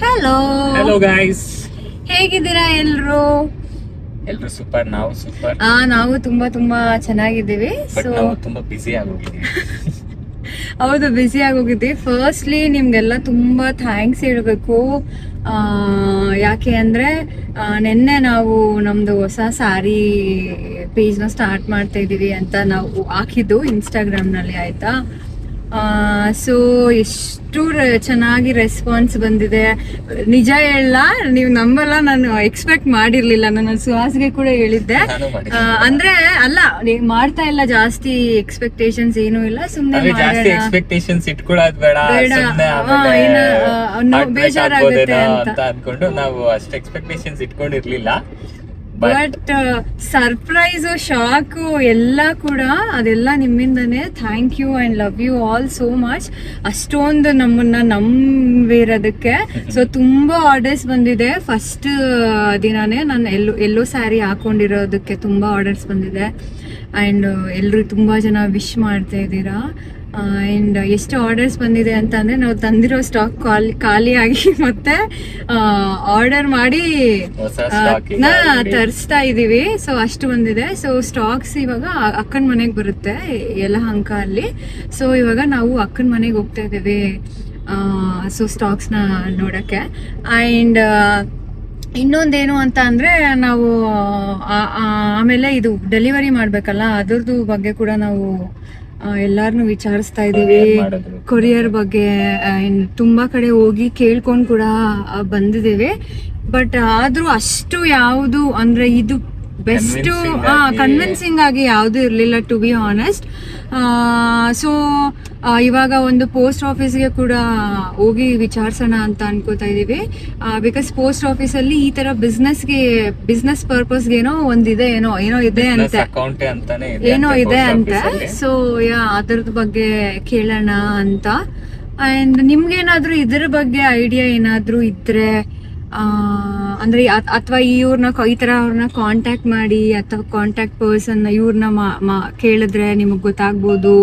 Hello hello guys, ಹೇಗಿದ್ದೀರಾ ಎಲ್ರು? ಎಲ್ರು ಸೂಪರ್. ನಾವು ಸೂಪರ್. ನಾವು ತುಂಬಾ ತುಂಬಾ ಚೆನ್ನಾಗಿದ್ದೀವಿ. ಬಟ್ ಸೊ ನಾವು ತುಂಬಾ ಬಿಸಿ ಆಗೋಗಿದ್ದೀವಿ. ಹೌದು, ಬ್ಯುಸಿ ಆಗೋಗಿದ್ದೀವಿ. ಫಸ್ಟ್ಲಿ ನಿಮ್ಗೆಲ್ಲ ತುಂಬಾ ಥ್ಯಾಂಕ್ಸ್ ಹೇಳ್ಬೇಕು. ಯಾಕೆ ಅಂದ್ರೆ ನಿನ್ನೆ ನಾವು ನಮ್ದು ಹೊಸ ಸ್ಯಾರಿ ಪೇಜ್ನ ಸ್ಟಾರ್ಟ್ ಮಾಡ್ತಾ ಇದೀವಿ ಅಂತ ನಾವು ಹಾಕಿದ್ದು ಇನ್ಸ್ಟಾಗ್ರಾಮ್ನಲ್ಲಿ, ಆಯ್ತಾ? ಸೊ ಎಷ್ಟು ಚೆನ್ನಾಗಿ ರೆಸ್ಪಾನ್ಸ್ ಬಂದಿದೆ. ನಿಜ ಹೇಳ, ನೀವು ನಂಬಲ್ಲ, ನಾನು ಎಕ್ಸ್ಪೆಕ್ಟ್ ಮಾಡಿರ್ಲಿಲ್ಲ. ನಾನು ಸುಹಾಸ್ಗೆ ಕೂಡ ಹೇಳಿದ್ದೆ. ನಾನು ಮಾಡಿದ್ದೀನಿ. ಅಂದ್ರೆ ಅಲ್ಲ, ನೀವ್ ಮಾಡ್ತಾ ಇಲ್ಲ, ಜಾಸ್ತಿ ಎಕ್ಸ್ಪೆಕ್ಟೇಷನ್ಸ್ ಏನೂ ಇಲ್ಲ, ಸುಮ್ನೆ ಅಂದ್ರೆ ಜಾಸ್ತಿ ಮಾಡೋಣ. ಎಕ್ಸ್ಪೆಕ್ಟೇಷನ್ಸ್ ಇಟ್ಕೊಳ್ಳೋದು ಬೇಡ, ಬೇಡ. ಸುಮ್ನೆ ಏನೋ heartbreak ಬೇಜಾರಾಗುತ್ತೆ ಆಗ್ಬೋದೇನೋ ಅಂತ. ಅಂತ ಅನ್ಕೊಂಡು ನಾವು ಅಷ್ಟು ಎಕ್ಸ್ಪೆಕ್ಟೇಷನ್ಸ್ ಇಟ್ಕೊಂಡಿರ್ಲಿಲ್ಲ. ಬಟ್ ಸರ್ಪ್ರೈಸು, ಶಾಕು ಎಲ್ಲ ಕೂಡ ಅದೆಲ್ಲ ನಿಮ್ಮಿಂದನೇ. Thank you and love you all so much. ಅಷ್ಟೊಂದು ನಮ್ಮನ್ನ ನಂಬಿರೋದಕ್ಕೆ. ಸೊ ತುಂಬಾ ಆರ್ಡರ್ಸ್ ಬಂದಿದೆ. ಫಸ್ಟ್ ದಿನಾನೇ ನಾನು ಎಲ್ಲೋ ಸ್ಯಾರಿ ಹಾಕೊಂಡಿರೋದಕ್ಕೆ ತುಂಬಾ ಆರ್ಡರ್ಸ್ ಬಂದಿದೆ. ಆ್ಯಂಡ್ ಎಲ್ಲರೂ ತುಂಬಾ ಜನ ವಿಶ್ ಮಾಡ್ತಾ ಇದ್ದೀರಾ. ಆ್ಯಂಡ್ ಎಷ್ಟು ಆರ್ಡರ್ಸ್ ಬಂದಿದೆ ಅಂತ ಅಂದರೆ, ನಾವು ತಂದಿರೋ ಸ್ಟಾಕ್ ಖಾಲಿಯಾಗಿ ಮತ್ತೆ ಆರ್ಡರ್ ಮಾಡಿ ಹೊಸ stock ಈಗ already. ತರಿಸ್ತಾ ಇದ್ದೀವಿ. ಸೊ ಅಷ್ಟು ಬಂದಿದೆ. ಸೊ ಸ್ಟಾಕ್ಸ್ ಇವಾಗ ಅಕ್ಕನ ಮನೆಗೆ ಬರುತ್ತೆ, ಯಲಹಂಕ ಅಲ್ಲಿ. ಸೊ ಇವಾಗ ನಾವು ಅಕ್ಕನ ಮನೆಗೆ ಹೋಗ್ತಾ ಇದ್ದೀವಿ, ಸೊ ಸ್ಟಾಕ್ಸ್ನ ನೋಡೋಕ್ಕೆ. ಆ್ಯಂಡ್ ಇನ್ನೊಂದೇನು ಅಂತ ಅಂದರೆ, ನಾವು ಆಮೇಲೆ ಇದು ಡೆಲಿವರಿ ಮಾಡಬೇಕಲ್ಲ, ಅದ್ರದ್ದು ಬಗ್ಗೆ ಕೂಡ ನಾವು ಎಲ್ಲಾರನ್ನೂ ವಿಚಾರಿಸ್ತಾ ಇದ್ದೀವಿ. Courier ಮಾಡೋದು. ಕೊರಿಯರ್ ಬಗ್ಗೆ ತುಂಬಾ ಕಡೆ ಹೋಗಿ ಕೇಳ್ಕೊಂಡು ಕೂಡ ಬಂದಿದ್ದೀವಿ. ಬಟ್ ಆದ್ರೂ ಅಷ್ಟು ಯಾವುದು ಅಂದ್ರೆ ಇದು ಬೆಸ್ಟ್ ಕನ್ವಿನ್ಸಿಂಗ್ ಆಗಿ ಯಾವುದು ಇರಲಿಲ್ಲ, ಟು ಬಿ ಆನೆಸ್ಟ್. ಸೊ ಇವಾಗ ಒಂದು ಪೋಸ್ಟ್ ಆಫೀಸ್ಗೆ ಕೂಡ ಹೋಗಿ ವಿಚಾರಿಸೋಣ ಅಂತ ಅನ್ಕೋತಾ ಇದೀವಿ. ಬಿಕಾಸ್ ಪೋಸ್ಟ್ ಆಫೀಸಲ್ಲಿ ಈ ತರ ಬಿಸ್ನೆಸ್ ಪರ್ಪಸ್ಗೇನೋ ಒಂದಿದೆ, ಏನೋ ಇದೆ ಅಂತೆ, ಅಕೌಂಟ್ ಅಂತಾನೆ ಏನೋ ಇದೆ post ಅಂತೆ. office ಅಲ್ಲಿ. ಸೊ ಅದರದ ಬಗ್ಗೆ ಕೇಳೋಣ ಅಂತ. ಅಂಡ್ ನಿಮ್ಗೇನಾದ್ರೂ ಇದ್ರ ಬಗ್ಗೆ ಐಡಿಯಾ ಏನಾದ್ರೂ ಇದ್ರೆ, ಅಂದ್ರೆ ಅಥವಾ ಇವ್ರನ್ನ ಈ ತರ ಅವ್ರನ್ನ ಕಾಂಟ್ಯಾಕ್ಟ್ ಮಾಡಿ, ಅಥವಾ ಕಾಂಟ್ಯಾಕ್ಟ್ ಪರ್ಸನ್ ಇವ್ರನ್ನ ಕೇಳಿದ್ರೆ ನಿಮಗೆ ಗೊತ್ತಾಗ್ಬೋದು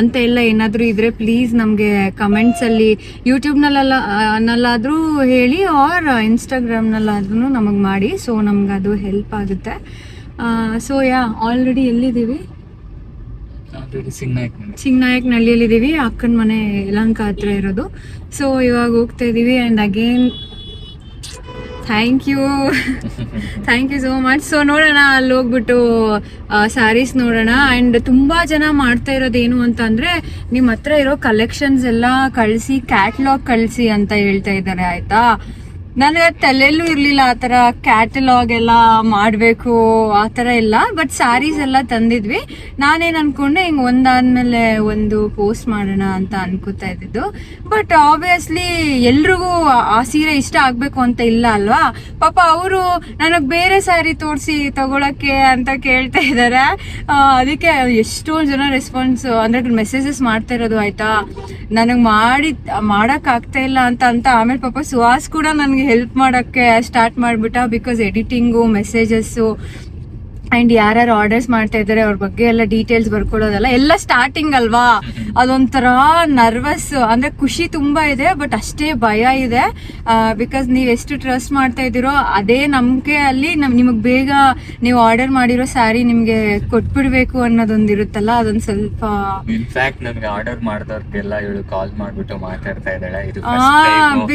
ಅಂತ ಎಲ್ಲ ಏನಾದ್ರೂ ಇದ್ರೆ ಪ್ಲೀಸ್ ನಮಗೆ ಕಮೆಂಟ್ಸ್ ಅಲ್ಲಿ, ಯೂಟ್ಯೂಬ್ನಲ್ಲಾದ್ರೂ ಹೇಳಿ, ಆರ್ ಇನ್ಸ್ಟಾಗ್ರಾಮ್ನಲ್ಲಾದ್ರೂ ನಮಗೆ ಮಾಡಿ. ಸೊ ನಮ್ಗೆ ಅದು ಹೆಲ್ಪ್ ಆಗುತ್ತೆ. ಸೊ ಆಲ್ರೆಡಿ ಎಲ್ಲಿದ್ದೀವಿ? Already ಸಿಗ್ನಾಯ್ತು. ಚಿಂಗ್ನಾಯಕ್ನಳ್ಳಿಯಲ್ಲಿದ್ದೀವಿ, ಅಕ್ಕನ ಮನೆ ಯಲಹಂಕ ಹತ್ರ ಇರೋದು. ಸೊ ಇವಾಗ ಹೋಗ್ತಾ ಇದೀವಿ. And again thank you so much. So ನೋಡೋಣ, ಅಲ್ಲಿ ಹೋಗ್ಬಿಟ್ಟು ಸ್ಯಾರೀಸ್ ನೋಡೋಣ. ಆ್ಯಂಡ್ ತುಂಬಾ ಜನ ಮಾಡ್ತಾ ಇರೋದೇನು ಅಂತ ಅಂದ್ರೆ, ನಿಮ್ಮ ಹತ್ರ ಇರೋ ಕಲೆಕ್ಷನ್ಸ್ ಎಲ್ಲ ಕಳಿಸಿ, ಕ್ಯಾಟಲಾಗ್ ಕಳಿಸಿ ಅಂತ ಹೇಳ್ತಾ ಇದ್ದಾರೆ, ಆಯ್ತಾ? ನನಗೆ ತಲೆಯಲ್ಲೂ ಇರಲಿಲ್ಲ ಆ ಥರ ಕ್ಯಾಟಲಾಗ್ ಎಲ್ಲ ಮಾಡಬೇಕು ಆ ಥರ ಎಲ್ಲ. ಬಟ್ ಸ್ಯಾರೀಸ್ ಎಲ್ಲ ತಂದಿದ್ವಿ. ನಾನೇನು ಅನ್ಕೊಂಡೆ, ಹಿಂಗೆ ಒಂದಾದ್ಮೇಲೆ ಒಂದು ಪೋಸ್ಟ್ ಮಾಡೋಣ ಅಂತ ಅನ್ಕೋತಾ ಇದ್ದಿದ್ದು. ಬಟ್ ಆಬ್ವಿಯಸ್ಲಿ ಎಲ್ರಿಗೂ ಆ ಸೀರೆ ಇಷ್ಟ ಆಗಬೇಕು ಅಂತ ಇಲ್ಲ ಅಲ್ವಾ? ಪಾಪ ಅವರು ನನಗೆ ಬೇರೆ ಸ್ಯಾರಿ ತೋರಿಸಿ ತಗೊಳಕ್ಕೆ ಅಂತ ಕೇಳ್ತಾ ಇದ್ದಾರೆ. ಅದಕ್ಕೆ ಎಷ್ಟೊಂದು ಜನ ರೆಸ್ಪಾನ್ಸ್ ಅಂದರೆ ಮೆಸೇಜಸ್ ಮಾಡ್ತಾ ಇರೋದು, ಆಯ್ತಾ? ನನಗೆ ಮಾಡೋಕ್ಕಾಗ್ತಾ ಇಲ್ಲ ಅಂತ ಆಮೇಲೆ ಪಾಪ ಸುಹಾಸ್ ಕೂಡ ನನಗೆ ಹೆಲ್ಪ್ ಮಾಡೋಕ್ಕೆ ಸ್ಟಾರ್ಟ್ ಮಾಡಿಬಿಟ್ಟ. ಬಿಕಾಸ್ ಎಡಿಟಿಂಗು, ಮೆಸೇಜಸ್ಸು, ಆ್ಯಂಡ್ ಯಾರ್ಯಾರು ಆರ್ಡರ್ಸ್ ಮಾಡ್ತಾ ಇದ್ದಾರೆ ಅವ್ರ ಬಗ್ಗೆ ಎಲ್ಲ ಡೀಟೇಲ್ಸ್ ಬರ್ಕೊಳ್ಳೋದಲ್ಲ, ಎಲ್ಲ ಸ್ಟಾರ್ಟಿಂಗ್ ಅಲ್ವಾ, ಅದೊಂಥರ ನರ್ವಸ್, ಅಂದರೆ ಖುಷಿ ತುಂಬ ಇದೆ, ಬಟ್ ಅಷ್ಟೇ ಭಯ ಇದೆ. ಬಿಕಾಸ್ ನೀವು ಎಷ್ಟು ಟ್ರಸ್ಟ್ ಮಾಡ್ತಾ ಇದ್ದೀರೋ ಅದೇ ನಂಬಿಕೆ ಅಲ್ಲಿ ನಿಮಗೆ ಬೇಗ ನೀವು ಆರ್ಡರ್ ಮಾಡಿರೋ ಸ್ಯಾರಿ ನಿಮಗೆ ಕೊಟ್ಬಿಡ್ಬೇಕು ಅನ್ನೋದೊಂದು ಇರುತ್ತಲ್ಲ, ಅದೊಂದು ಸ್ವಲ್ಪ. ಇನ್ಫ್ಯಾಕ್ಟ್ ನಮ್ಗೆ ಆರ್ಡರ್ ಮಾಡಿದವ್ರಿಗೆಲ್ಲ ಇವಳು ಕಾಲ್ ಮಾಡ್ಬಿಟ್ಟು ಮಾತಾಡ್ತಾ ಇದ್ದಾಳೆ, ಇದು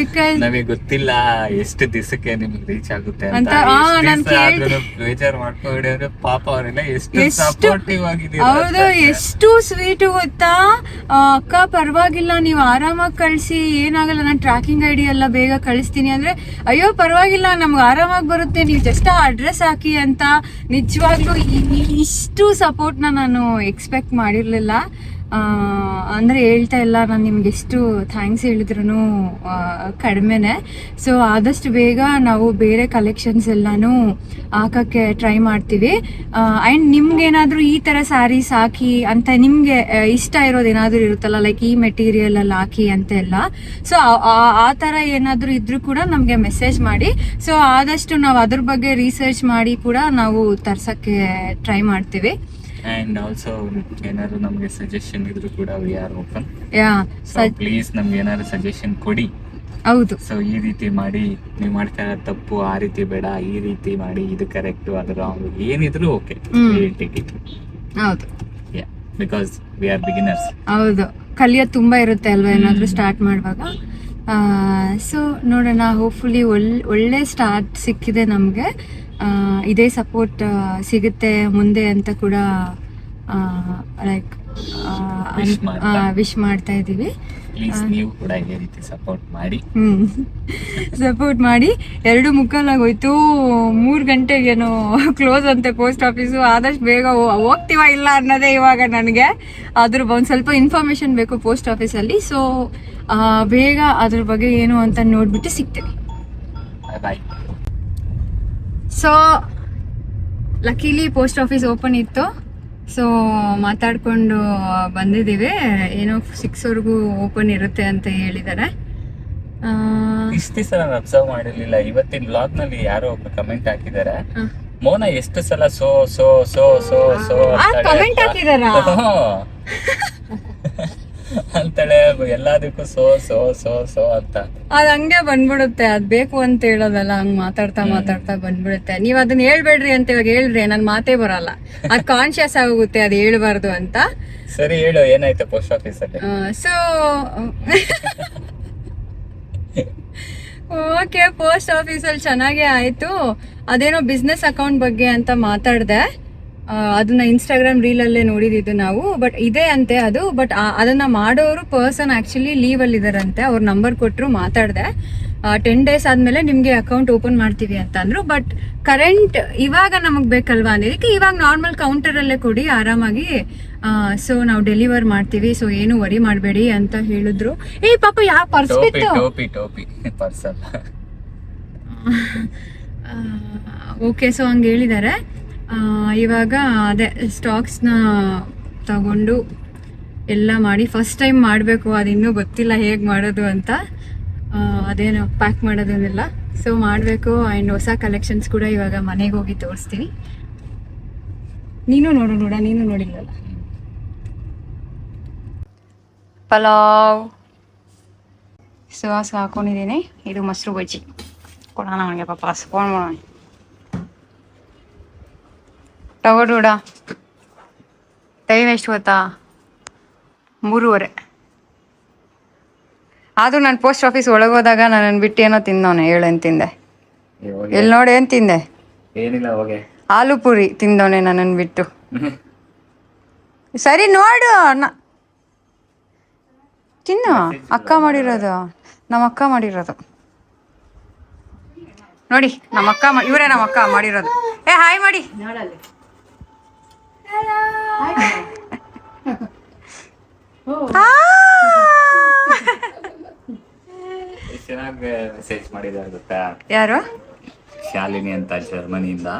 ಬಿಕಾಸ್ ನಮಗೆ ಗೊತ್ತಿಲ್ಲ ಎಷ್ಟು ದಿವಸಕ್ಕೆ ನಿಮ್ಗೆ ರೀಚ್ ಆಗುತ್ತೆ ಅಂತ. ನಾನ್ ಬೇಜಾರ್ ಮಾಡ್ಕೊಂಡಿದ್ರೆ ಪಾಪ ಅವರೆಲ್ಲ ಎಷ್ಟು ಸಪೋರ್ಟಿವ್ ಆಗಿದ್ದೀರಾ. ಹೌದು, ಎಷ್ಟು ಸ್ವೀಟ್ ಗೊತ್ತಾ ಅಕ್ಕ, ಪರವಾಗಿಲ್ಲ, ನೀವು ಆರಾಮಾಗಿ ಕಳಿಸಿ, ಏನಾಗಲ್ಲ, ನಾನು ಟ್ರ್ಯಾಕಿಂಗ್ ಐಡಿ ಎಲ್ಲ ಬೇಗ ಕಳಿಸ್ತೀನಿ ಅಂದ್ರೆ, ಅಯ್ಯೋ ಪರವಾಗಿಲ್ಲ, ನಮ್ಗೆ ಆರಾಮಾಗಿ ಬರುತ್ತೆ, ನೀವು ಜಸ್ಟ್ ಅಡ್ರೆಸ್ ಹಾಕಿ ಅಂತ. ನಿಜವಾಗ್ಲೂ ಇಷ್ಟು ಸಪೋರ್ಟ್ನ ನಾನು ಎಕ್ಸ್ಪೆಕ್ಟ್ ಮಾಡಿರಲಿಲ್ಲ. ಅಂದರೆ ಹೇಳ್ತಾ ಇಲ್ಲ, ನಾನು ನಿಮ್ಗೆ ಎಷ್ಟು ಥ್ಯಾಂಕ್ಸ್ ಹೇಳಿದ್ರು ಕಡಿಮೆನೆ. ಸೊ ಆದಷ್ಟು ಬೇಗ ನಾವು ಬೇರೆ ಕಲೆಕ್ಷನ್ಸ್ ಎಲ್ಲನೂ ಹಾಕೋಕ್ಕೆ ಟ್ರೈ ಮಾಡ್ತೀವಿ. ಆ್ಯಂಡ್ ನಿಮ್ಗೇನಾದರೂ ಈ ಥರ ಸ್ಯಾರೀಸ್ ಹಾಕಿ ಅಂತ ನಿಮಗೆ ಇಷ್ಟ ಇರೋದೇನಾದರೂ ಇರುತ್ತಲ್ಲ, ಲೈಕ್ ಈ ಮೆಟೀರಿಯಲ್ ಅಲ್ಲಿ ಹಾಕಿ ಅಂತೆಲ್ಲ. ಸೊ ಆ ಥರ ಏನಾದರೂ ಇದ್ರೂ ಕೂಡ ನಮಗೆ ಮೆಸೇಜ್ ಮಾಡಿ. ಸೊ ಆದಷ್ಟು ನಾವು ಅದ್ರ ಬಗ್ಗೆ ರಿಸರ್ಚ್ ಮಾಡಿ ಕೂಡ ನಾವು ತರ್ಸೋಕ್ಕೆ ಟ್ರೈ ಮಾಡ್ತೀವಿ. ಅಂಡ್ ಆಲ್ಸೋ ಏನಾದ್ರು ನಮಗೆ ಸಜೆಷನ್ ಇದ್ರು ಕೂಡ we are open. Yeah, so please ನಮ್ಗೆ ಏನಾದ್ರು ಸಜೆಷನ್ ಕೊಡಿ. ಹೌದು. ಸೊ ಈ ರೀತಿ ಮಾಡಿ ನೀವು ಮಾಡ್ತಾ ಇರೋ ತಪ್ಪು, ಆ ರೀತಿ ಬೇಡ, ಈ ರೀತಿ ಮಾಡಿ, ಇದು ಕರೆಕ್ಟ್ ಅದು ರಾಂಗ್, ಏನಿದ್ರು ಓಕೆ ಟೇಕ್ ಇಟ್. ಹೌದು, ಬಿಕಾಸ್ ವಿ ಆರ್ ಬಿಗಿನರ್ಸ್. ಹೌದು, ಕಲಿಯೋದು ತುಂಬಾ ಇರುತ್ತೆ ಅಲ್ವಾ ಏನಾದ್ರೂ ಸ್ಟಾರ್ಟ್ ಮಾಡುವಾಗ. ಸೊ ನೋಡೋಣ, ಹೋಪ್ಫುಲಿ ಒಳ್ಳೆ ಸ್ಟಾರ್ಟ್ ಸಿಕ್ಕಿದೆ ನಮಗೆ. ಇದೇ ಸಪೋರ್ಟ್ ಸಿಗುತ್ತೆ ಮುಂದೆ ಅಂತ ಕೂಡ ಲೈಕ್ ವಿಶ್ ಮಾಡ್ತಾ ಇದ್ದೀವಿ. ಪ್ಲೀಸ್ ನೀವು ಕೂಡ ಇದೇ ರೀತಿ ಸಪೋರ್ಟ್ ಮಾಡಿ. ಸಪೋರ್ಟ್ ಮಾಡಿ. 2:45 ಆಗೋಯ್ತು, 3 ಗಂಟೆಗೇನೋ ಕ್ಲೋಸ್ ಅಂತೆ ಪೋಸ್ಟ್ ಆಫೀಸು. ಆದಷ್ಟು ಬೇಗ ಹೋಗ್ತೀವ ಇಲ್ಲ ಅನ್ನೋದೇ ಇವಾಗ ನನಗೆ. ಅದ್ರ ಒಂದು ಸ್ವಲ್ಪ ಇನ್ಫಾರ್ಮೇಶನ್ ಬೇಕು ಪೋಸ್ಟ್ ಆಫೀಸಲ್ಲಿ. ಸೊ ಬೇಗ ಅದ್ರ ಬಗ್ಗೆ ಏನು ಅಂತ ನೋಡ್ಬಿಟ್ಟು ಸಿಗ್ತೇವೆ. Bye. So luckily post office open ಇತ್ತು. ಸೊ ಮಾತಾಡ್ಕೊಂಡು ಬಂದಿದ್ದೀವಿ. ಏನೋ 6ವರೆಗೂ ಓಪನ್ ಇರುತ್ತೆ ಅಂತ ಹೇಳಿದ್ದಾರೆ. ಇಷ್ಟು ದಿವಸ ನಾನು ಅಬ್ಸರ್ವ್ ಮಾಡಿರ್ಲಿಲ್ಲ. ಇವತ್ತಿನ ಬ್ಲಾಗ್ ನಲ್ಲಿ ಯಾರೋ ಒಬ್ರು ಕಮೆಂಟ್ ಹಾಕಿದ್ದಾರೆ, ಮೋನ ಎಷ್ಟು ಸಲ so so so so so comment ಹಾಕಿದಾರ ಅಂತಾಳೆ, ಎಲ್ಲದಕ್ಕೂ ಸೋ ಸೋ ಸೋ ಸೋ ಅಂತ. ಅದ್ ಹಂಗೆ ಬಂದ್ಬಿಡುತ್ತೆ, ಅದ್ ಬೇಕು ಅಂತ ಹೇಳೋದಲ್ಲ, ಹಂಗ್ ಮಾತಾಡ್ತಾ ಬಂದ್ಬಿಡುತ್ತೆ. ನೀವ್ ಅದನ್ನ ಹೇಳ್ಬೇಡ್ರಿ ಅಂತ ಇವಾಗ ಹೇಳ್ರಿ, ನನ್ ಮಾತೇ ಬರಲ್ಲ. ಅದ್ ಕಾನ್ಶಿಯಸ್ ಆಗುತ್ತೆ ಅದ್ ಹೇಳ್ಬಾರ್ದು ಅಂತ. ಸರಿ ಹೇಳು, ಏನಾಯ್ತು ಪೋಸ್ಟ್ ಆಫೀಸ್ ಅಲ್ಲಿ? ಸೊ ಓಕೆ, ಪೋಸ್ಟ್ ಆಫೀಸಲ್ಲಿ ಚೆನ್ನಾಗೇ ಆಯ್ತು. ಅದೇನೋ ಬಿಸ್ನೆಸ್ ಅಕೌಂಟ್ ಬಗ್ಗೆ ಅಂತ ಮಾತಾಡ್ದೆ. ಅದನ್ನ ಇನ್ಸ್ಟಾಗ್ರಾಮ್ ರೀಲಲ್ಲೇ ನೋಡಿದ್ದು ನಾವು. ಬಟ್ ಇದೆ ಅಂತೆ ಅದು. ಬಟ್ ಅದನ್ನ ಮಾಡೋರು ಪರ್ಸನ್ ಆಕ್ಚುಲಿ ಲೀವ್ ಅಲ್ಲಿ ಇದಾರಂತೆ. ಅವ್ರ ನಂಬರ್ ಕೊಟ್ಟರು, ಮಾತಾಡ್ದೆ. 10 days ಆದ್ಮೇಲೆ ನಿಮ್ಗೆ ಅಕೌಂಟ್ ಓಪನ್ ಮಾಡ್ತೀವಿ ಅಂತ ಅಂದ್ರು. ಬಟ್ ಕರೆಂಟ್ ಇವಾಗ ನಮಗ್ ಬೇಕಲ್ವಾ ಅನ್ನೋದಕ್ಕೆ ಇವಾಗ ನಾರ್ಮಲ್ ಕೌಂಟರ್ ಅಲ್ಲೇ ಕೊಡಿ ಆರಾಮಾಗಿ. ಸೊ ನಾವು ಡೆಲಿವರ್ ಮಾಡ್ತೀವಿ, ಸೊ ಏನು ವರಿ ಮಾಡಬೇಡಿ ಅಂತ ಹೇಳಿದ್ರು. ಪಾಪ ಯಾವ ಪರ್ಸ್ ಬಿತ್ತು. ಓಕೆ, ಸೊ ಹಂಗೆ ಹೇಳಿದ್ದಾರೆ. ಇವಾಗ ಅದೇ ಸ್ಟಾಕ್ಸ್ನ ತಗೊಂಡು ಎಲ್ಲ ಮಾಡಿ, ಫಸ್ಟ್ ಟೈಮ್ ಮಾಡಬೇಕು, ಅದು ಇನ್ನೂ ಗೊತ್ತಿಲ್ಲ ಹೇಗೆ ಮಾಡೋದು ಅಂತ. ಅದೇನು ಪ್ಯಾಕ್ ಮಾಡೋದನ್ನೆಲ್ಲ ಸೊ ಮಾಡಬೇಕು. ಆ್ಯಂಡ್ ಹೊಸ ಕಲೆಕ್ಷನ್ಸ್ ಕೂಡ ಇವಾಗ ಮನೆಗೆ ಹೋಗಿ ತೋರಿಸ್ತೀನಿ. ನೀನು ನೋಡ, ನೀನು ನೋಡಿಲ್ಲಲ್ಲ. ಪಲಾವ್ ಸಾಸ್ ಹಾಕೊಂಡಿದ್ದೀನಿ. ಇದು ಮೊಸರು ಬಜ್ಜಿ ಕೊಡೋಣ ಅವನಿಗೆ. ಪಾಪ ಫೋನ್ ಮಾಡೋಣ. ಟವಡೂಡ ಟೈಮ್ ಎಷ್ಟು ಗೊತ್ತಾ? 3:30. ಆದರೂ ನಾನು ಪೋಸ್ಟ್ ಆಫೀಸ್ ಒಳಗೋದಾಗ ನನ್ನನ್ನು ಬಿಟ್ಟು ಏನೋ ತಿಂದವನೆ. ಏನು ತಿಂದೆ? ಎಲ್ಲಿ ನೋಡಿ, ಏನು ತಿಂದೆ? ಏನಿಲ್ಲ, ಹೋಗೆ ಆಲೂ ಪೂರಿ ತಿಂದವನೆ ನನ್ನನ್ನು ಬಿಟ್ಟು. ಸರಿ ನೋಡು, ತಿನ್ನು. ಅಕ್ಕ ಮಾಡಿರೋದು, ನಮ್ಮ ಅಕ್ಕ ಮಾಡಿರೋದು ನೋಡಿ. ನಮ್ಮ ಅಕ್ಕ ಇವರೇ ನಮ್ಮ ಅಕ್ಕ ಮಾಡಿರೋದು. ಹಾಯ್ ಮಾಡಿ. ಚೆನ್ನಾಗಿ ಮೆಸೇಜ್ ಮಾಡಿದ್ದಾರೆ ಗೊತ್ತಾ? ಯಾರು? ಶಾಲಿನಿ ಅಂತ, ಜರ್ಮನಿಯಿಂದ.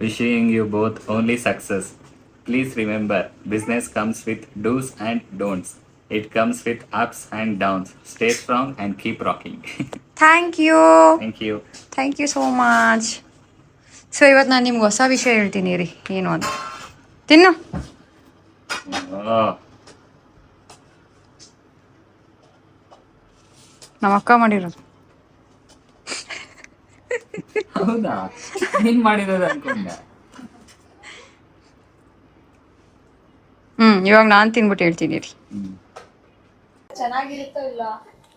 Wishing you both only success. Please remember, business comes with dos and don'ts. It comes with ups and downs. Stay strong and keep rocking. Thank you so much. So ಇವತ್ತು ನಾನು ನಿಮ್ಗೆ ಹೊಸ ವಿಷಯ ಹೇಳ್ತೀನಿ ರೀ. ಏನು ಅಂತ ತಿನ್ನು. ನಮ್ಮ ಅಕ್ಕ ಮಾಡಿರೋದು. ಹೌದಾ? ನೀನ್ ಮಾಡಿರೋದು ಅನ್ಕೊಂಡೆ. ಇವಾಗ ನಾನು ತಿನ್ಬಿಟ್ಟು ಹೇಳ್ತೀನಿ ರೀ.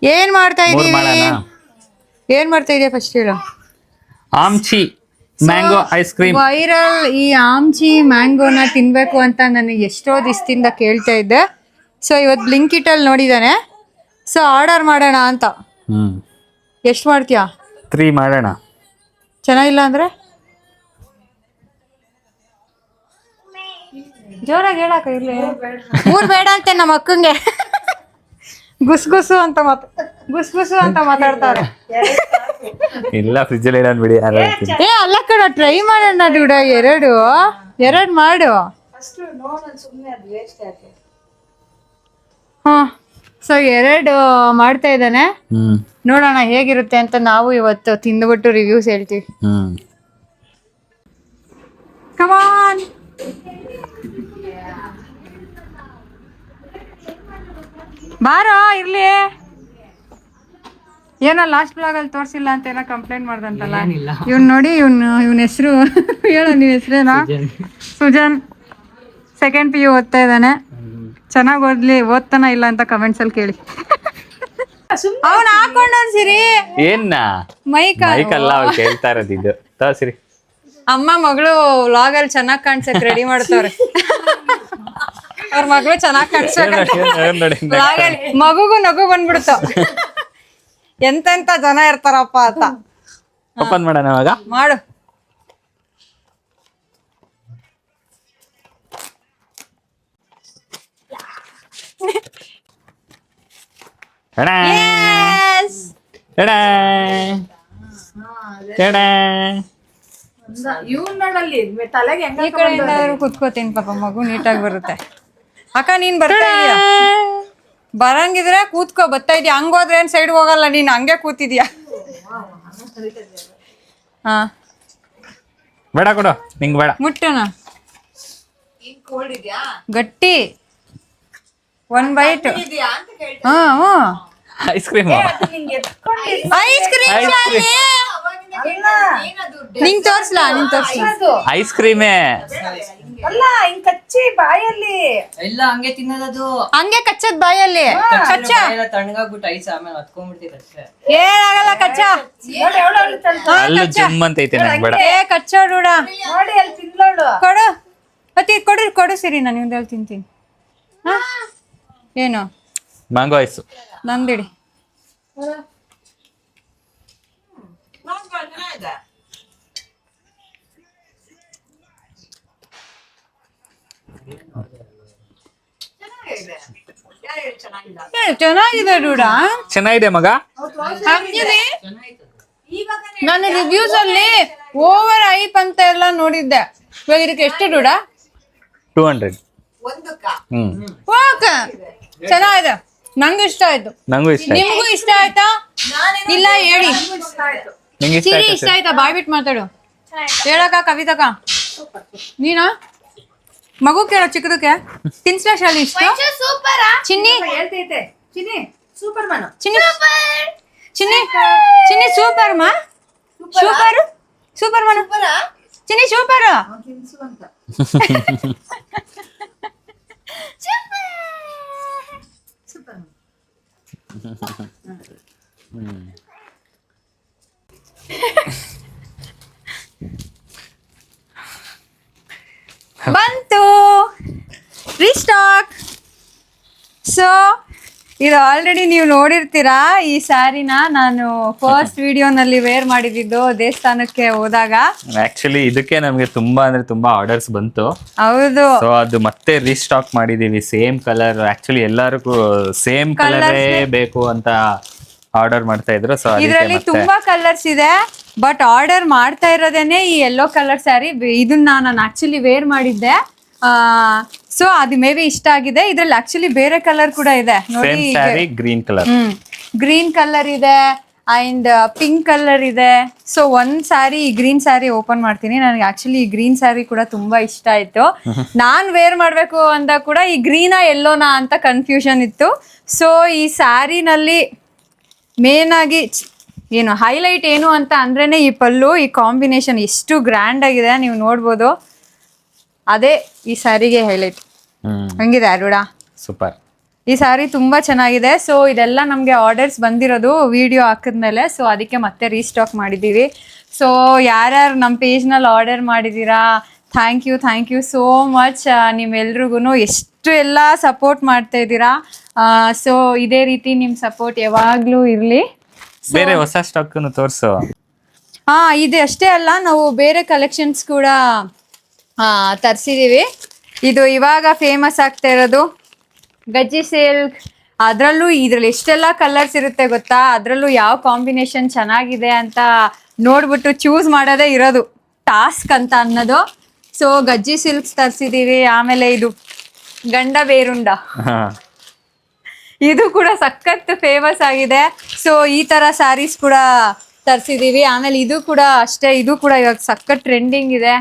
ಏನ್ ಮಾಡ್ತಾ ಇದೀಯ ಫಸ್ಟ್ ಹೇಳು. ಆಮ್ಚಿ ಮ್ಯಾಂಗೋ ಐಸ್ ಕ್ರೀಮ್ ವೈರಲ್. ಈ ಆಮ್ಚಿ ಮ್ಯಾಂಗೋನ ತಿನ್ಬೇಕು ಅಂತ ನನಗೆ ಎಷ್ಟೋ ದಿವಸದಿಂದ ಕೇಳ್ತಾ ಇದ್ದೆ. ಸೊ ಇವತ್ತು ಬ್ಲಿಂಕಿಟ್ ಅಲ್ಲಿ ನೋಡಿದಾನೆ. ಸೊ ಆರ್ಡರ್ ಮಾಡೋಣ ಅಂತ. ಎಷ್ಟು ಮಾಡ್ತೀಯಾ? 3 ಮಾಡೋಣ. ಚೆನ್ನಾಗಿಲ್ಲ ಅಂದ್ರೆ ಜೋರಾಗಿ ಹೇಳಾಕ ಇರ್ಲಿ. 3 ಬೇಡ ಅಂತೆ ನಮ್ಮ ಅಕ್ಕಂಗೆ. ಗುಸ್ಗುಸು ಅಂತ ಮಾತಾಡ್ತಾರೆ. ಇಲ್ಲ, ಫ್ರಿಜ್ ಅಲ್ಲಿ ಇಡೋಣ ಬಿಡಿ. ಅಲ್ಲ ಕಣ, ಟ್ರೈ ಮಾಡೋಣ ದುಡ. ಎರಡು ಮಾಡು. ಸೊ 2 ಮಾಡ್ತಾ ಇದ್ದಾನೆ. ನೋಡೋಣ ಹೇಗಿರುತ್ತೆ ಅಂತ. ನಾವು ಇವತ್ತು ತಿಂದ್ಬಿಟ್ಟು ರಿವ್ಯೂಸ್ ಹೇಳ್ತೀವಿ. ಕಮಾನ್. ಬಾರೋ ಇರ್ಲಿ. ಏನೋ ಲಾಸ್ಟ್ ಬ್ಲಾಗ್ ಅಲ್ಲಿ ತೋರಿಸಿಲ್ಲ ಅಂತ ಏನೋ ಕಂಪ್ಲೇಂಟ್ ಮಾಡ್ದಂತಲ್ಲ. ಇವ್ನ್ ನೋಡಿ ಇವ್ನ ಹೆಸರು ಹೇಳೋ ನೀವ್ ಹೆಸರೇನಾ? ಸುಜನ್. ಸೆಕೆಂಡ್ PU ಓದ್ತಾ ಇದ್ದಾನೆ. ಚೆನ್ನಾಗಿ ಓದ್ತಾನ ಇಲ್ಲ ಅಂತ ಕಮೆಂಟ್ಸ್ ಅಲ್ಲಿ ಕೇಳಿ. ಅವ್ನು ಹಾಕೊಂಡೋನ್ ಸಿರಿ ಏನ್ನ ಮೈಕ್ ಮೈಕಲ್ಲ ಅವ್ರು ಕೇಳ್ತಾ ಇರೋದು ಇದು ಸಿರಿ. ಅಮ್ಮ ಮಗಳು ವ್ಲಾಗ್ ಅಲ್ಲಿ ಚೆನ್ನಾಗ್ ಕಾಣ್ಸಕ್ ರೆಡಿ ಮಾಡ್ತವ್ರೆ. ಅವ್ರ ಮಗಳು ಚೆನ್ನಾಗ್ ಕಾಣ್ಸಕ್ ವ್ಲಾಗ್ ಅಲ್ಲಿ ಮಗುಗೂ ನಗು ಬಂದ್ಬಿಡ್ತು. ಎಂತೆಂತ ಜನ ಇರ್ತಾರಪ್ಪ ಅಂತ. ಓಪನ್ ಮಾಡೋಣ ಇವಾಗ. ಮಾಡು. ಈ ಕಡೆಯಿಂದ ಕುತ್ಕೋತೀನಿ ಪಾಪ, ಮಗು ನೀಟಾಗಿ ಬರುತ್ತೆ. ಅಕ್ಕ ನೀನ್ ಬರ್ತಾ ಇದೀಯ? ಬರಂಗಿದ್ರೆ ಕೂತ್ಕೋ. ಬರ್ತಾ ಇದೀಯ ಹಂಗೋದ್ರೆ ಏನ್ ಸೈಡ್ ಹೋಗಲ್ಲ, ನೀನ್ ಹಂಗೆ ಕೂತಿದ್ಯಾ. ಹಾ ಬೇಡ ಕೊಡು, ನಿಂಗ್ ಬೇಡ. ಮುಟ್ಟೋಣ ಗಟ್ಟಿ 1 bite. Ice cream ice cream ನಿಂಗ್ ತೋರ್ಸ್ಲಾ? ಐಸ್ ಕ್ರೀಮೇ ಅಲ್ಲ ಹಿಂಗ್ ಕಚ್ಚಿ ಬಾಯಲ್ಲಿ ಎಲ್ಲ ಹಂಗೆ ತಿನ್ನೋದು, ಹಂಗೆ ಕಚ್ಚದ್ ಬಾಯಲ್ಲಿ. ಕಚ್ಚ ತಣ್ಣಗಾಗ್ಬಿಟ್ಟು ಐಸ್ ಆಮೇಲೆ ಹತ್ಕೊಂಡ್ಬಿಡ್ತೀವಿ ಅಷ್ಟೇ. ಏನಾಗಲ್ಲ ಕಚ್ಚ. ಅಲ್ಲೂ ಜುಮ್ ಅಂತ ಐತೆ, ನಂಗೆ ಬೇಡ. ಕಚ್ಚ ರೂಢ ನೋಡಿ ಅಲ್ಲಿ ತಿನ್ಲೋಳು. ಕೊಡು ಕೊಡು ಸಿರಿ, ನಾನು ಇವ್ದಲ್ಲಿ ತಿಂತೀನಿ. ಏನು ಮ್ಯಾಂಗೋ ಐಸ್ ನಂದಿಡಿ. ಚೆನ್ನಾಗಿದೆ ರೂಢ. ಚೆನ್ನಾಗಿದೆ ಮಗ. ನಾನು ರಿವ್ಯೂಸ್ ಅಲ್ಲಿ ಓವರ್ ಐಪ್ ಅಂತ ಎಲ್ಲ ನೋಡಿದ್ದೆ. ಇವಾಗ ಇದಕ್ಕೆ ಎಷ್ಟು ರೂಢ? 200. ಓಕೆ ಚೆನ್ನಾಗಿದೆ, ನಂಗೆ ಇಷ್ಟ ಆಯ್ತು. ನಂಗೂ ಇಷ್ಟ. ನಿಮ್ಗೂ ಇಷ್ಟ ಆಯ್ತಾ? ಇಲ್ಲ ಹೇಳಿ. ನಿಂಗೆ ಇಷ್ಟ ಸಿರಿ ಆಯ್ತಾ? ಇಷ್ಟ ಆಯ್ತಾ? ಬಾಯ್ಬಿಟ್ಟು ಮಾತಾಡು. ಹೇಳಕ್ಕ ಕವಿತಕ್ಕ ನೀನಾ? ಮಗು ಕೇಳೋ ಚಿಕ್ಕದಕ್ಕೆ ತಿನ್ಸ್ಲಾ ಶಾಲಿ ಇಷ್ಟ? ಚಿನ್ನಿ ಹೇಳ್ತೈತೆ ಚಿನ್ನಿ ಸೂಪರ್ ಮನ ಚಿನ್ನಿ ಚಿನ್ನಿ ಚಿನ್ನಿ ಸೂಪರ್ ಮಾ ಸೂಪರ್ ಮನ ಚಿನ್ನಿ ಸೂಪರ್. ಬಂತು ರೀಸ್ಟಾಕ್. ಸೊ ಇದು ಆಲ್ರೆಡಿ ನೀವು ನೋಡಿರ್ತೀರಾ. ಈ ಸ್ಯಾರಿನ ನಾನು ಫಸ್ಟ್ ವಿಡಿಯೋನಲ್ಲಿ ವೇರ್ ಮಾಡಿದ್ದು ದೇವಸ್ಥಾನಕ್ಕೆ ಹೋದಾಗ. ಆಕ್ಚುಲಿ ಇದಕ್ಕೆ ನಮ್ಗೆ ತುಂಬಾ ಅಂದ್ರೆ ತುಂಬಾ ಆರ್ಡರ್ಸ್ ಬಂತು. ಹೌದು. ಸೊ ಅದು ಮತ್ತೆ ರೀಸ್ಟಾಕ್ ಮಾಡಿದೀವಿ. ಸೇಮ್ ಕಲರ್, ಆಕ್ಚುಲಿ ಎಲ್ಲರಿಗೂ ಸೇಮ್ ಕಲರೇ ಬೇಕು ಅಂತ ಆರ್ಡರ್ ಮಾಡ್ತಾ ಇದ್ರು. ಸೊ ಇದರಲ್ಲಿ ತುಂಬಾ ಕಲರ್ಸ್ ಇದೆ, ಬಟ್ ಆರ್ಡರ್ ಮಾಡ್ತಾ ಇರೋದೇನೆ ಈ ಯೆಲ್ಲೋ ಕಲರ್ ಸ್ಯಾರಿ. ಇದನ್ನ ನಾನು ಆಕ್ಚುಲಿ ವೇರ್ ಮಾಡಿದ್ದೆ. ಸೊ ಅದು ಮೇ ಬಿ ಇಷ್ಟ ಆಗಿದೆ. ಇದ್ರಲ್ಲಿ ಆಕ್ಚುಲಿ ಬೇರೆ ಕಲರ್ ಕೂಡ ಇದೆ ನೋಡಿ. ಗ್ರೀನ್ ಕಲರ್, ಗ್ರೀನ್ ಕಲರ್ ಇದೆ ಅಂಡ್ ಪಿಂಕ್ ಕಲರ್ ಇದೆ. ಸೊ ಒಂದ್ ಸ್ಯಾರಿ, ಈ ಗ್ರೀನ್ ಸ್ಯಾರಿ ಓಪನ್ ಮಾಡ್ತೀನಿ. ನನಗೆ ಆಕ್ಚುಲಿ ಈ ಗ್ರೀನ್ ಸ್ಯಾರಿ ಕೂಡ ತುಂಬಾ ಇಷ್ಟ ಆಯ್ತು. ನಾನ್ ವೇರ್ ಮಾಡ್ಬೇಕು ಅಂತ ಕೂಡ ಈ ಗ್ರೀನಾ ಎಲ್ಲೋನಾ ಅಂತ ಕನ್ಫ್ಯೂಷನ್ ಇತ್ತು. ಸೊ ಈ ಸ್ಯಾರಿನಲ್ಲಿ ಮೇನ್ ಆಗಿ ಏನು ಹೈಲೈಟ್ ಏನು ಅಂತ ಅಂದ್ರೇನೆ ಈ ಪಲ್ಲು, ಈ ಕಾಂಬಿನೇಷನ್ ಎಷ್ಟು ಗ್ರ್ಯಾಂಡ್ ಆಗಿದೆ ನೀವು ನೋಡ್ಬೋದು. ಅದೇ ಈ ಸ್ಯಾರಿಗೆ ಹೈಲೈಟ್. ಹಂಗಿದೆ ಅರುಡ ಸೂಪರ್. ಈ ಸ್ಯಾರಿ ತುಂಬಾ ಚೆನ್ನಾಗಿದೆ. ಸೊ ಇದೆಲ್ಲ ನಮಗೆ ಆರ್ಡರ್ಸ್ ಬಂದಿರೋದು ವಿಡಿಯೋ ಹಾಕಿದ್ಮೇಲೆ. ಸೊ ಅದಕ್ಕೆ ಮತ್ತೆ ರೀಸ್ಟಾಕ್ ಮಾಡಿದ್ದೀವಿ. ಸೊ ಯಾರ್ಯಾರು ನಮ್ಮ ಪೇಜ್ನಲ್ಲಿ ಆರ್ಡರ್ ಮಾಡಿದ್ದೀರಾ, ಥ್ಯಾಂಕ್ ಯು ಸೋ ಮಚ್. ನಿಮ್ಮೆಲ್ರಿಗೂ ಎಷ್ಟು ಎಲ್ಲ ಸಪೋರ್ಟ್ ಮಾಡ್ತಾ ಇದ್ದೀರಾ. ಸೊ ಇದೇ ರೀತಿ ನಿಮ್ಮ ಸಪೋರ್ಟ್ ಯಾವಾಗಲೂ ಇರಲಿ. ಬೇರೆ ಹೊಸ ಸ್ಟಾಕ್ ತೋರಿಸು. ಇದು ಅಷ್ಟೇ ಅಲ್ಲ, ನಾವು ಬೇರೆ ಕಲೆಕ್ಷನ್ಸ್ ಕೂಡ ತರಿಸಿದ್ದೀವಿ. ಇದು ಇವಾಗ ಫೇಮಸ್ ಆಗ್ತಾ ಇರೋದು ಗಜ್ಜಿ ಸಿಲ್ಕ್. ಇದ್ರಲ್ಲಿ ಎಷ್ಟೆಲ್ಲ ಕಲರ್ಸ್ ಇರುತ್ತೆ ಗೊತ್ತಾ. ಅದರಲ್ಲೂ ಯಾವ ಕಾಂಬಿನೇಷನ್ ಚೆನ್ನಾಗಿದೆ ಅಂತ ನೋಡ್ಬಿಟ್ಟು ಚೂಸ್ ಮಾಡೋದೇ ಇರೋದು ಟಾಸ್ಕ್ ಅಂತ ಅನ್ನೋದು. ಸೊ ಗಜ್ಜಿ ಸಿಲ್ಕ್ಸ್ ತರಿಸಿದ್ದೀವಿ. ಆಮೇಲೆ ಇದು ಗಂಡ ಬೇರುಂಡ, ಇದು ಕೂಡ ಸಖತ್ ಫೇಮಸ್ ಆಗಿದೆ. ಸೊ ಈ ತರ ಸ್ಯಾರೀಸ್ ಕೂಡ ತರಿಸಿದ್ದೀವಿ. ಆಮೇಲೆ ಇದು ಕೂಡ ಅಷ್ಟೇ, ಇದು ಕೂಡ ಇವಾಗ ಸಖತ್ ಟ್ರೆಂಡಿಂಗ್ ಇದೆ.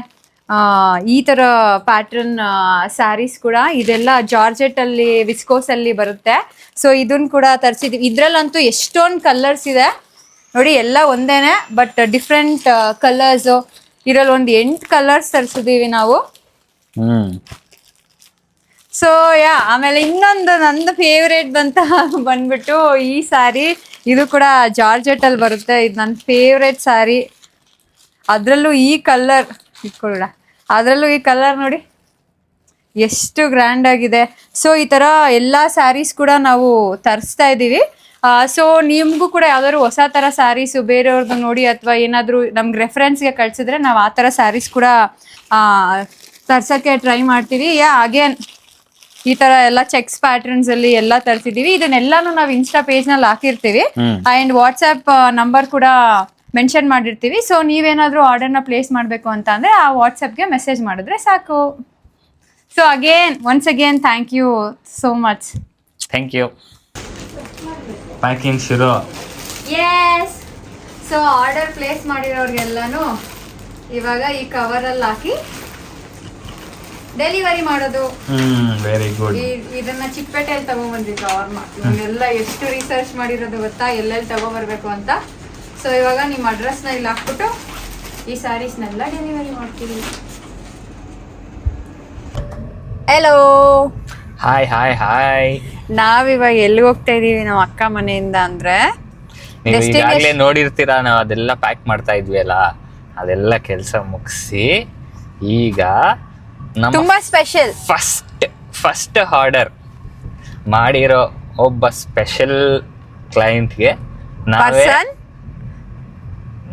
ಈ ತರ ಪ್ಯಾಟರ್ನ್ ಸ್ಯಾರೀಸ್ ಕೂಡ, ಇದೆಲ್ಲ ಜಾರ್ಜೆಟ್ ಅಲ್ಲಿ ವಿಸ್ಕೋಸ್ ಅಲ್ಲಿ ಬರುತ್ತೆ. ಸೊ ಇದನ್ನ ಕೂಡ ತರಿಸಿದ್ವಿ. ಇದ್ರಲ್ಲಂತೂ ಎಷ್ಟೊಂದು ಕಲರ್ಸ್ ಇದೆ. ನೋಡಿ ಎಲ್ಲ ಒಂದೇನೆ ಬಟ್ ಡಿಫ್ರೆಂಟ್ ಕಲರ್ಸ್ ಇದ್ರಲ್ಲಿ ಒಂದು 8 ಕಲರ್ಸ್ ತರಿಸಿದೀವಿ ನಾವು. ಸೊ ಆಮೇಲೆ ಇನ್ನೊಂದು ನಂದು ಫೇವ್ರೇಟ್ ಬಂದ್ಬಿಟ್ಟು ಈ ಸ್ಯಾರಿ. ಇದು ಕೂಡ ಜಾರ್ಜೆಟ್ ಅಲ್ಲಿ ಬರುತ್ತೆ. ಇದು ನನ್ನ ಫೇವ್ರೇಟ್ ಸ್ಯಾರಿ. ಅದರಲ್ಲೂ ಈ ಕಲರ್ ಇಟ್ಕೊಳ್ಳ, ಅದರಲ್ಲೂ ಈ ಕಲರ್ ನೋಡಿ ಎಷ್ಟು ಗ್ರ್ಯಾಂಡ್ ಆಗಿದೆ. ಸೊ ಈ ಥರ ಎಲ್ಲ ಸ್ಯಾರೀಸ್ ಕೂಡ ನಾವು ತರಿಸ್ತಾ ಇದ್ದೀವಿ. ಸೊ ನಿಮಗೂ ಕೂಡ ಯಾವ್ದಾದ್ರು ಹೊಸ ಥರ ಸ್ಯಾರೀಸು ಬೇರೆಯವ್ರದ್ದು ನೋಡಿ ಅಥವಾ ಏನಾದರೂ ನಮ್ಗೆ ರೆಫರೆನ್ಸ್ಗೆ ಕಳಿಸಿದ್ರೆ ನಾವು ಆ ಥರ ಸ್ಯಾರೀಸ್ ಕೂಡ ತರ್ಸೋಕ್ಕೆ ಟ್ರೈ ಮಾಡ್ತೀವಿ. ಅಗೇನ್ ಈ ತರ ಎಲ್ಲ ಚೆಕ್ಸ್ ಪ್ಯಾಟರ್ನ್ಸ್ ಅಲ್ಲಿ ಎಲ್ಲ ತರ್ಸಿದೀವಿ. ಇದನ್ನೆಲ್ಲಾನು ನಾವು ಇನ್ಸ್ಟಾ ಪೇಜ್ ನಲ್ಲಿ ಹಾಕಿರ್ತೀವಿ ಅಂಡ್ ವಾಟ್ಸ್ಆಪ್ ನಂಬರ್ ಕೂಡ ಮೆನ್ಷನ್ ಮಾಡಿರ್ತೀವಿ. ಸೊ ನೀವೇನಾದ್ರೂ ಆರ್ಡರ್ನ ಪ್ಲೇಸ್ ಮಾಡಬೇಕು ಅಂತ ಅಂದ್ರೆ ಆ ವಾಟ್ಸ್ಆಪ್ಗೆ ಮೆಸೇಜ್ ಮಾಡಿದ್ರೆ ಸಾಕು. So once again thank you so much. Thank you. Packing ಶುರು. ಎಸ್. ಸೊ ಆರ್ಡರ್ ಪ್ಲೇಸ್ ಮಾಡಿರೋರ್ಗೆಲ್ಲಾನು ಇವಾಗ ಈ ಕವರಲ್ಲಿ ಹಾಕಿ ಡೆಲಿವರಿ ಮಾಡೋದು. Very good. ಇದನ್ನ ಚಿಕ್ಕಪೇಟೆಯಲ್ಲಿ ತಗೊಂಡ್ಬಂದಿದ್ರು ಇವೆಲ್ಲ ಎಷ್ಟು ರಿಸರ್ಚ್ ಮಾಡಿರೋದು ಗೊತ್ತಾ, ಎಲ್ಲೆಲ್ಲಿ ತಗೊಂಡ್ಬರ್ಬೇಕು ಅಂತ. ಸೊ ಇವಾಗ ನಿಮ್ಮ ಅಡ್ರೆಸ್ನ ಇಲ್ಲಿ ಹಾಕ್ಬಿಟ್ಟು ಈ ಸ್ಯಾರೀಸ್ನೆಲ್ಲ ಡೆಲಿವರಿ ಮಾಡ್ತೀವಿ. Hello, hi hi hi. ನಾವಿವಾಗ ಎಲ್ಲಿಗೆ ಹೋಗ್ತಾ ಇದೀವಿ ನಮ್ಮ ಅಕ್ಕ ಮನೆಯಿಂದ ಅಂದ್ರೆ, ನೀವು ಈಗಾಗಲೇ ನೋಡಿರ್ತೀರಾ, ನಾವು ಅದೆಲ್ಲ ಪ್ಯಾಕ್ ಮಾಡ್ತಾ ಇದ್ವಿ ಅಲ್ಲ, ಅದೆಲ್ಲ ಕೆಲಸ ಮುಗಿಸಿ ಈಗ ತುಂಬಾ ಸ್ಪೆಷಲ್ ಫಸ್ಟ್ ಆರ್ಡರ್ ಮಾಡಿರೋ ಒಬ್ಬ ಸ್ಪೆಷಲ್ ಕ್ಲೈಂಟ್ಗೆ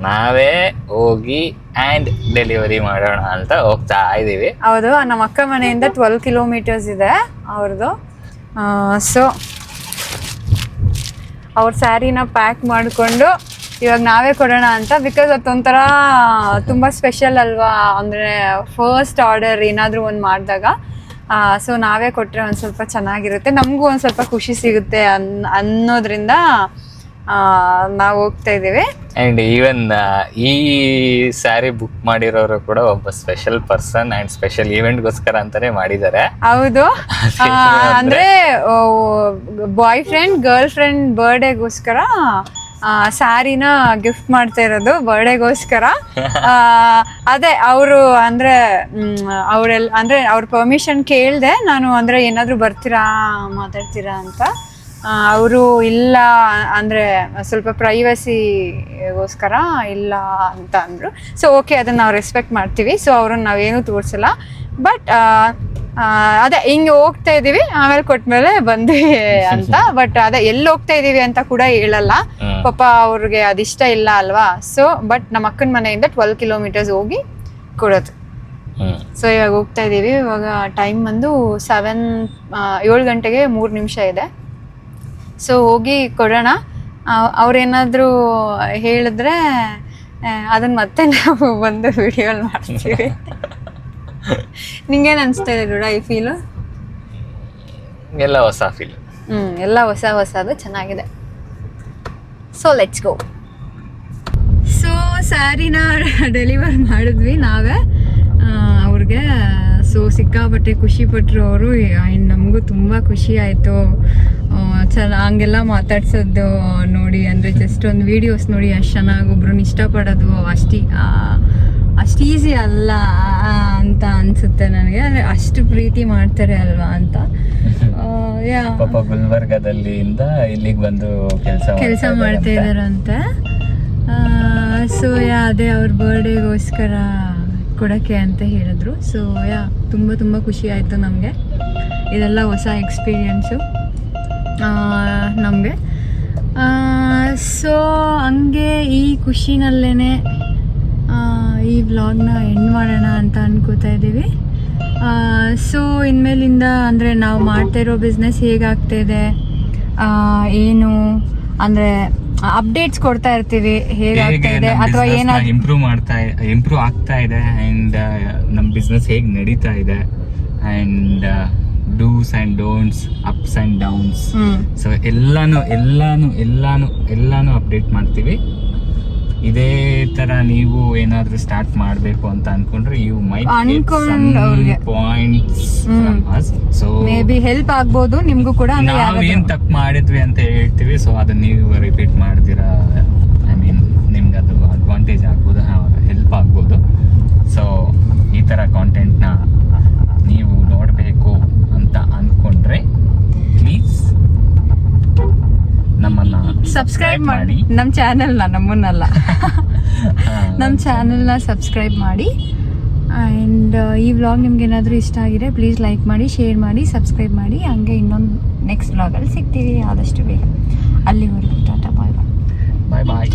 ನಾವೇ ಹೋಗಿ ಆ್ಯಂಡ್ ಡೆಲಿವರಿ ಮಾಡೋಣ ಅಂತ ಹೋಗ್ತಾ ಇದ್ದೀವಿ. ಹೌದು, ನಮ್ಮ ಅಕ್ಕ ಮನೆಯಿಂದ 12 ಕಿಲೋಮೀಟರ್ಸ್ ಇದೆ ಅವ್ರದ್ದು. ಸೊ ಅವ್ರ ಸ್ಯಾರಿನ ಪ್ಯಾಕ್ ಮಾಡಿಕೊಂಡು ಇವಾಗ ನಾವೇ ಕೊಡೋಣ ಅಂತ. ಬಿಕಾಸ್ ಅದೊಂಥರ ತುಂಬ ಸ್ಪೆಷಲ್ ಅಲ್ವಾ, ಅಂದರೆ ಫಸ್ಟ್ ಆರ್ಡರ್ ಏನಾದರೂ ಒಂದು ಮಾಡಿದಾಗ ಸೊ ನಾವೇ ಕೊಟ್ಟರೆ ಒಂದು ಸ್ವಲ್ಪ ಚೆನ್ನಾಗಿರುತ್ತೆ, ನಮಗೂ ಒಂದು ಸ್ವಲ್ಪ ಖುಷಿ ಸಿಗುತ್ತೆ ಅನ್ನೋದ್ರಿಂದ ನಾವು ಹೋಗ್ತಾ ಇದ್ದೀವಿ. ಆ್ಯಂಡ್ ಈವನ್ ಈ ಸ್ಯಾರಿ ಬುಕ್ ಮಾಡಿರೋರು ಕೂಡ ಒಬ್ಬ ಸ್ಪೆಷಲ್ ಪರ್ಸನ್ ಆ್ಯಂಡ್ ಸ್ಪೆಷಲ್ ಈವೆಂಟ್ಗೋಸ್ಕರ ಅಂತಾನೆ ಮಾಡಿದ್ದಾರೆ. ಹೌದು, ಅಂದರೆ boy friend girl friend ಬರ್ಡೇಗೋಸ್ಕರ ಸ್ಯಾರಿನ gift ಮಾಡ್ತಾ ಇರೋದು, ಬರ್ಡೇಗೋಸ್ಕರ. ಅದೇ ಅವರು ಅಂದರೆ ಅವ್ರ ಪರ್ಮಿಷನ್ ಕೇಳಿದೆ ನಾನು, ಅಂದರೆ ಏನಾದರೂ ಬರ್ತೀರಾ ಮಾತಾಡ್ತೀರಾ ಅಂತ. ಅವರು ಇಲ್ಲ ಅಂದರೆ ಸ್ವಲ್ಪ ಪ್ರೈವಸಿಗೋಸ್ಕರ ಇಲ್ಲ ಅಂತ ಅಂದರು. ಸೊ ಓಕೆ, ಅದನ್ನು ನಾವು ರೆಸ್ಪೆಕ್ಟ್ ಮಾಡ್ತೀವಿ. ಸೊ ಅವ್ರನ್ನ ನಾವೇನು ತೋರಿಸಲ್ಲ. ಬಟ್ ಅದೇ ಹಿಂಗೆ ಹೋಗ್ತಾ ಇದ್ದೀವಿ, ಆಮೇಲೆ ಕೊಟ್ಮೇಲೆ ಬಂದ್ವಿ ಅಂತ. ಬಟ್ ಅದೇ ಎಲ್ಲಿ ಹೋಗ್ತಾ ಇದ್ದೀವಿ ಅಂತ ಕೂಡ ಹೇಳಲ್ಲ, ಪಾಪ ಅವ್ರಿಗೆ ಅದಿಷ್ಟ ಇಲ್ಲ ಅಲ್ವಾ. ಸೊ ಬಟ್ ನಮ್ಮ ಅಕ್ಕನ ಮನೆಯಿಂದ 12 ಕಿಲೋಮೀಟರ್ಸ್ ಹೋಗಿ ಕೊಡೋದು. ಸೊ ಇವಾಗ ಹೋಗ್ತಾ ಇದ್ದೀವಿ. ಇವಾಗ ಟೈಮ್ ಬಂದು 7 ಗಂಟೆಗೆ 3 ನಿಮಿಷ ಇದೆ. ಸೊ ಹೋಗಿ ಕೊಡೋಣ. ಅವ್ರೇನಾದರೂ ಹೇಳಿದ್ರೆ ಅದನ್ನ ಮತ್ತೆ ನಾವು ಬಂದು ವಿಡಿಯೋಲ್ಲಿ ಮಾಡ್ತೀವಿ. ನಿಂಗೇನು ಅನಿಸ್ತಾ ಇದೆ ರೂಢ ಈ ಫೀಲು? ಎಲ್ಲ ಹೊಸ ಫೀಲ್. ಎಲ್ಲ ಹೊಸದು ಚೆನ್ನಾಗಿದೆ. So let's go. ಸೊ ಸ್ಯಾರಿನ ಡೆಲಿವರ್ ಮಾಡಿದ್ವಿ ನಾವೇ ಅವ್ರಿಗೆ. ಸೊ ಸಿಕ್ಕಾಪಟ್ಟೆ ಖುಷಿ ಪಟ್ಟರು ಅವರು. ಆ್ಯಂಡ್ ನಮಗೂ ತುಂಬ ಖುಷಿ ಆಯಿತು ಹಂಗೆಲ್ಲ ಮಾತಾಡ್ಸೋದು ನೋಡಿ. ಅಂದರೆ ಜಸ್ಟ್ ಒಂದು ವೀಡಿಯೋಸ್ ನೋಡಿ ಅಷ್ಟು ಚೆನ್ನಾಗಿ ಒಬ್ರನ್ನ ಇಷ್ಟಪಡೋದು ಅಷ್ಟು ಈಸಿ ಅಲ್ಲ ಅಂತ ಅನಿಸುತ್ತೆ ನನಗೆ. ಅಂದರೆ ಅಷ್ಟು ಪ್ರೀತಿ ಮಾಡ್ತಾರೆ ಅಲ್ವಾ ಅಂತ. ಪಾಪ ಗುಲ್ಬರ್ಗದಲ್ಲಿಂದ ಇಲ್ಲಿಗೆ ಬಂದು ಕೆಲಸ ಮಾಡ್ತಾ ಇದ್ದಾರಂತೆ. ಸೊ ಅದೇ ಅವ್ರ ಬರ್ಡೇಗೋಸ್ಕರ ಕೊಡೋಕ್ಕೆ ಅಂತ ಹೇಳಿದ್ರು. ಸೊ ತುಂಬ ಖುಷಿ ಆಯಿತು ನಮಗೆ. ಇದೆಲ್ಲ ಹೊಸ ಎಕ್ಸ್ಪೀರಿಯನ್ಸು ನಮಗೆ. ಸೊ ಹಂಗೆ ಈ ಖುಷಿನಲ್ಲೇ ಈ ವ್ಲಾಗ್ನ ಎಂಡ್ ಮಾಡೋಣ ಅಂತ ಅನ್ಕೋತಾ ಇದ್ದೀವಿ. ಸೊ ಇನ್ಮೇಲಿಂದ ಅಂದರೆ ನಾವು ಮಾಡ್ತಾ ಇರೋ ಬಿಸ್ನೆಸ್ ಹೇಗಾಗ್ತಾಯಿದೆ ಏನು ಅಂದರೆ ಅಪ್ಡೇಟ್ಸ್ ಕೊಡ್ತಾ ಇರ್ತೀವಿ, ಹೇಗಾಗ್ತಾ ಇದೆ ಅಥವಾ ಏನಾದ್ರು ಇಂಪ್ರೂವ್ ಆಗ್ತಾ ಇದೆ ಆ್ಯಂಡ್ ನಮ್ಮ ಬಿಸ್ನೆಸ್ ಹೇಗೆ ನಡೀತಾ ಇದೆ and do's and don'ts, ups and downs. So ಎಲ್ಲಾನು ಅಪ್ಡೇಟ್ ಮಾಡ್ತೀವಿ. ಇದೇ ತರ ನೀವು ಏನಾದ್ರೂ ಸ್ಟಾರ್ಟ್ ಮಾಡಬೇಕು ಅಂತ ಅನ್ಕೊಂಡ್ರೆ you might points from us. So maybe help ಆಗ್ಬೋದು ನಿಮ್ಗೂ ಕೂಡ. ನಾವೇನ್ ತಪ್ಪು ಮಾಡಿದ್ವಿ ಅಂತ ಹೇಳ್ತೀವಿ. ಸೊ ಅದನ್ನ ನೀವು ರಿಪೀಟ್ ಮಾಡ್ತೀರಾ, ಐ ಮೀನ್ ಸಬ್ಸ್ಕ್ರೈಬ್ ಮಾಡಿ ನಮ್ಮ ಚಾನೆಲ್ನ, ನಮ್ಮನ್ನಲ್ಲ, ನಮ್ಮ ಚಾನೆಲ್ನ ಸಬ್ಸ್ಕ್ರೈಬ್ ಮಾಡಿ. ಆ್ಯಂಡ್ ಈ ವ್ಲಾಗ್ ನಿಮ್ಗೆ ಏನಾದರೂ ಇಷ್ಟ ಆಗಿದೆ ಪ್ಲೀಸ್ ಲೈಕ್ ಮಾಡಿ, ಶೇರ್ ಮಾಡಿ, ಸಬ್ಸ್ಕ್ರೈಬ್ ಮಾಡಿ. ಹಂಗೆ ಇನ್ನೊಂದು ನೆಕ್ಸ್ಟ್ ವ್ಲಾಗಲ್ಲಿ ಸಿಗ್ತೀವಿ ಆದಷ್ಟು ಬೇಗ. ಅಲ್ಲಿವರೆಗೂ ಟಾಟಾ, ಬಾಯ್ ಬಾಯ್. ಬಾಯ್ ಬಾಯ್.